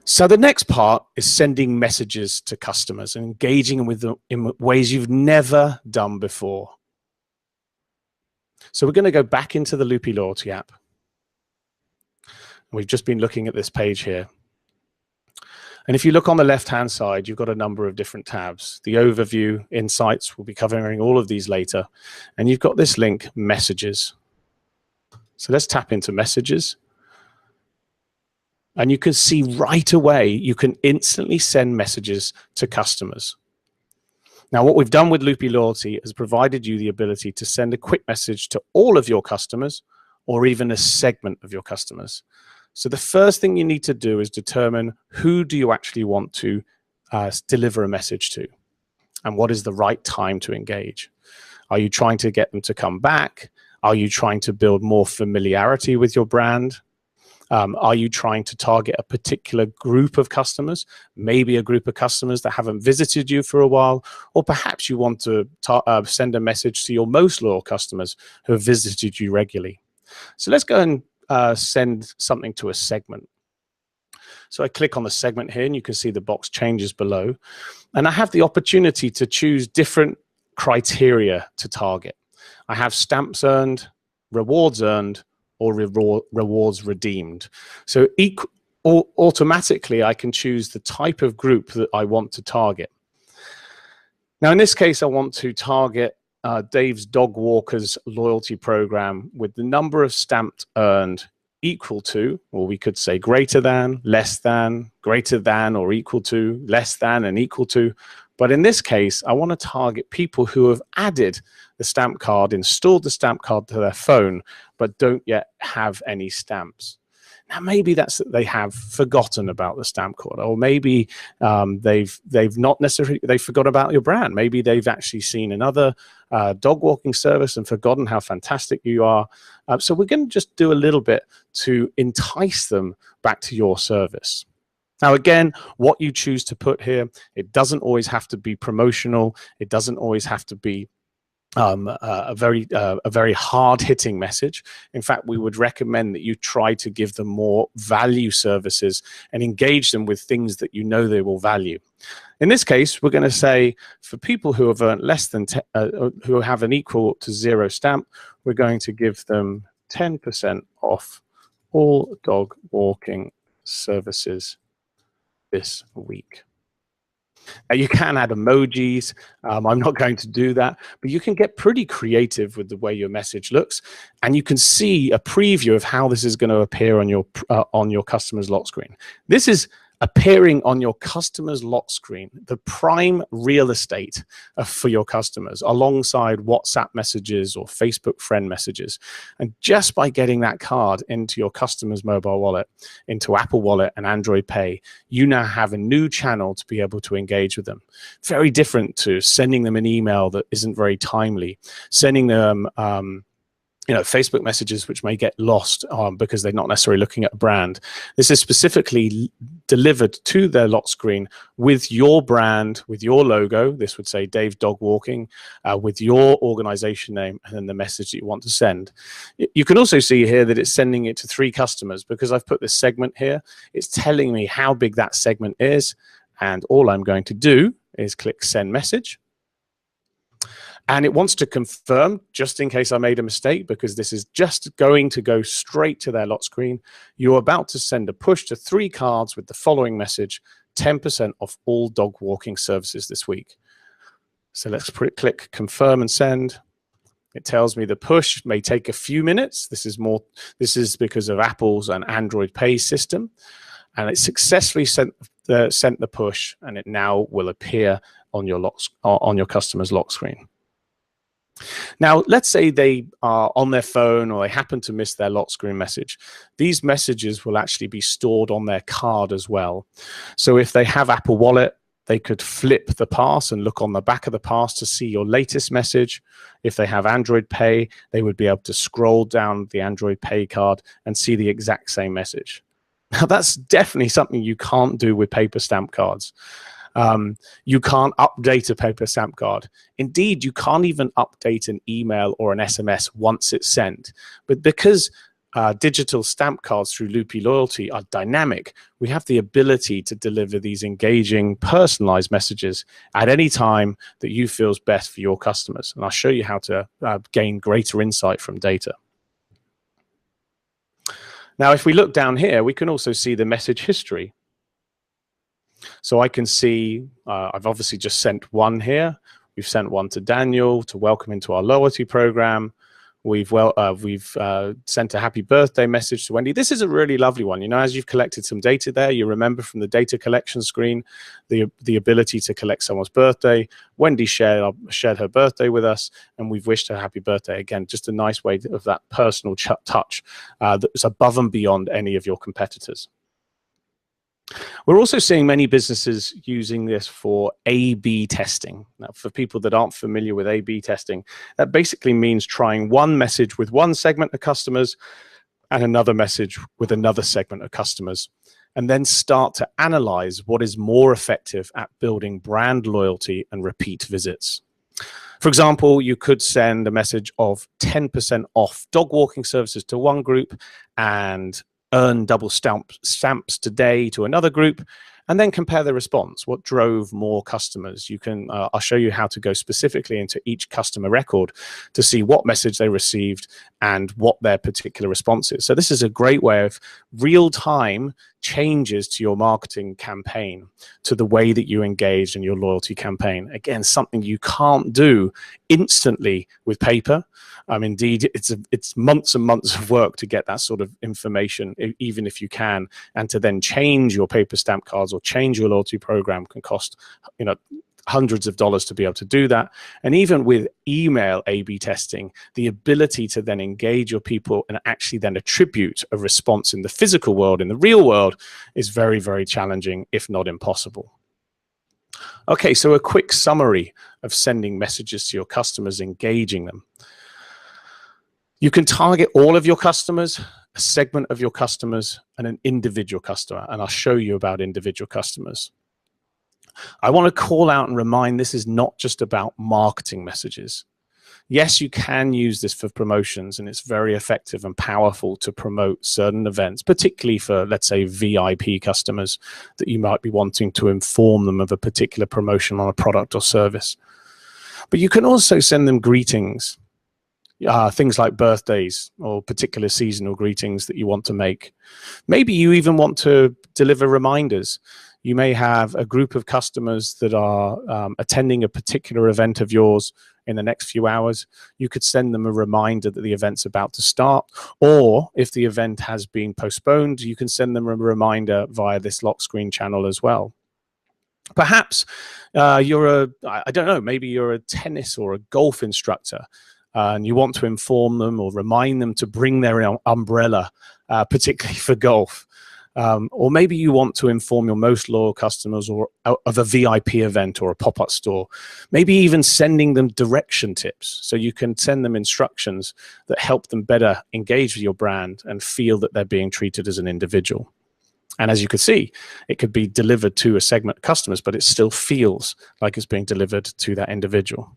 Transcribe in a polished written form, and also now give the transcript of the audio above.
So the next part is sending messages to customers and engaging with them in ways you've never done before. So we're going to go back into the Loopy-Loyalty app. We've just been looking at this page here. And if you look on the left-hand side, you've got a number of different tabs. The overview, insights, we'll be covering all of these later. And you've got this link, messages. So let's tap into messages. And you can see right away, you can instantly send messages to customers. Now, what we've done with Loopy-Loyalty has provided you the ability to send a quick message to all of your customers or even a segment of your customers. So the first thing you need to do is determine who do you actually want to deliver a message to, and what is the right time to engage. Are you trying to get them to come back? Are you trying to build more familiarity with your brand? Are you trying to target a particular group of customers, maybe a group of customers that haven't visited you for a while, or perhaps you want to send a message to your most loyal customers who have visited you regularly? So let's go and send something to a segment. So I click on the segment here, and you can see the box changes below. And I have the opportunity to choose different criteria to target. I have stamps earned, rewards earned, or rewards redeemed. So automatically, I can choose the type of group that I want to target. Now, in this case, I want to target Dave's Dog Walkers loyalty program with the number of stamps earned equal to, or we could say greater than, less than, greater than or equal to, less than and equal to. But in this case, I want to target people who have added the stamp card, installed the stamp card to their phone, but don't yet have any stamps. Now, maybe that's that they have forgotten about the stamp card, or maybe they've not necessarily, they forgot about your brand. Maybe they've actually seen another dog walking service and forgotten how fantastic you are. So we're going to just do a little bit to entice them back to your service. Now, again, what you choose to put here, it doesn't always have to be promotional. It doesn't always have to be a very hard-hitting message. In fact, we would recommend that you try to give them more value services and engage them with things that you know they will value. In this case, we're going to say for people who have earned less than who have an equal to 0 stamp, we're going to give them 10% off all dog walking services this week. Now, you can add emojis. I'm not going to do that, but you can get pretty creative with the way your message looks, and you can see a preview of how this is going to appear on your customer's lock screen. This is appearing on your customer's lock screen, the prime real estate for your customers, alongside WhatsApp messages or Facebook friend messages. And just by getting that card into your customer's mobile wallet, into Apple Wallet and Android Pay, you now have a new channel to be able to engage with them. Very different to sending them an email that isn't very timely, sending them Facebook messages which may get lost because they're not necessarily looking at a brand. This is specifically delivered to their lock screen with your brand, with your logo. This would say Dave Dog Walking, with your organization name, and then the message that you want to send. You can also see here that it's sending it to 3 customers because I've put this segment here. It's telling me how big that segment is, and all I'm going to do is click Send Message. And it wants to confirm, just in case I made a mistake, because this is just going to go straight to their lock screen. You're about to send a push to 3 cards with the following message: 10% off all dog walking services this week. So let's click Confirm and Send. It tells me the push may take a few minutes. This is because of Apple's and Android Pay system. And it successfully sent the push, and it now will appear on your customer's lock screen. Now, let's say they are on their phone or they happen to miss their lock screen message. These messages will actually be stored on their card as well. So if they have Apple Wallet, they could flip the pass and look on the back of the pass to see your latest message. If they have Android Pay, they would be able to scroll down the Android Pay card and see the exact same message. Now, that's definitely something you can't do with paper stamp cards. You can't update a paper stamp card. Indeed, you can't even update an email or an SMS once it's sent. But because digital stamp cards through Loopy-Loyalty are dynamic, we have the ability to deliver these engaging, personalized messages at any time that you feel is best for your customers. And I'll show you how to gain greater insight from data. Now, if we look down here, we can also see the message history. So I can see I've obviously just sent one here. We've sent one to Daniel to welcome him to our loyalty program. We've sent a happy birthday message to Wendy. This is a really lovely one. You know, as you've collected some data there, you remember from the data collection screen, the ability to collect someone's birthday. Wendy shared her birthday with us, and we've wished her happy birthday. Again, just a nice way of that personal touch that's above and beyond any of your competitors. We're also seeing many businesses using this for A/B testing. Now, for people that aren't familiar with A/B testing, that basically means trying one message with one segment of customers and another message with another segment of customers, and then start to analyze what is more effective at building brand loyalty and repeat visits. For example, you could send a message of 10% off dog walking services to one group and earn double stamps today to another group, and then compare the response. What drove more customers? You can, I'll show you how to go specifically into each customer record to see what message they received and what their particular response is. So this is a great way of real-time changes to your marketing campaign, to the way that you engage in your loyalty campaign. Again, something you can't do instantly with paper. Indeed, it's months and months of work to get that sort of information, even if you can, and to then change your paper stamp cards or change your loyalty program can cost, you know, hundreds of dollars to be able to do that. And even with email A/B testing, the ability to then engage your people and actually then attribute a response in the physical world, in the real world, is very, very challenging, if not impossible. Okay, so a quick summary of sending messages to your customers, engaging them. You can target all of your customers, a segment of your customers, and an individual customer. And I'll show you about individual customers. I want to call out and remind this is not just about marketing messages. Yes, you can use this for promotions, and it's very effective and powerful to promote certain events, particularly for, let's say, VIP customers that you might be wanting to inform them of a particular promotion on a product or service. But you can also send them greetings. Things like birthdays or particular seasonal greetings that you want to make. Maybe you even want to deliver reminders. You may have a group of customers that are attending a particular event of yours in the next few hours. You could send them a reminder that the event's about to start, or if the event has been postponed, you can send them a reminder via this lock screen channel as well. Perhaps I don't know, maybe you're a tennis or a golf instructor, and you want to inform them or remind them to bring their umbrella, particularly for golf. Or maybe you want to inform your most loyal customers of a VIP event or a pop-up store. Maybe even sending them direction tips, so you can send them instructions that help them better engage with your brand and feel that they're being treated as an individual. And as you can see, it could be delivered to a segment of customers, but it still feels like it's being delivered to that individual.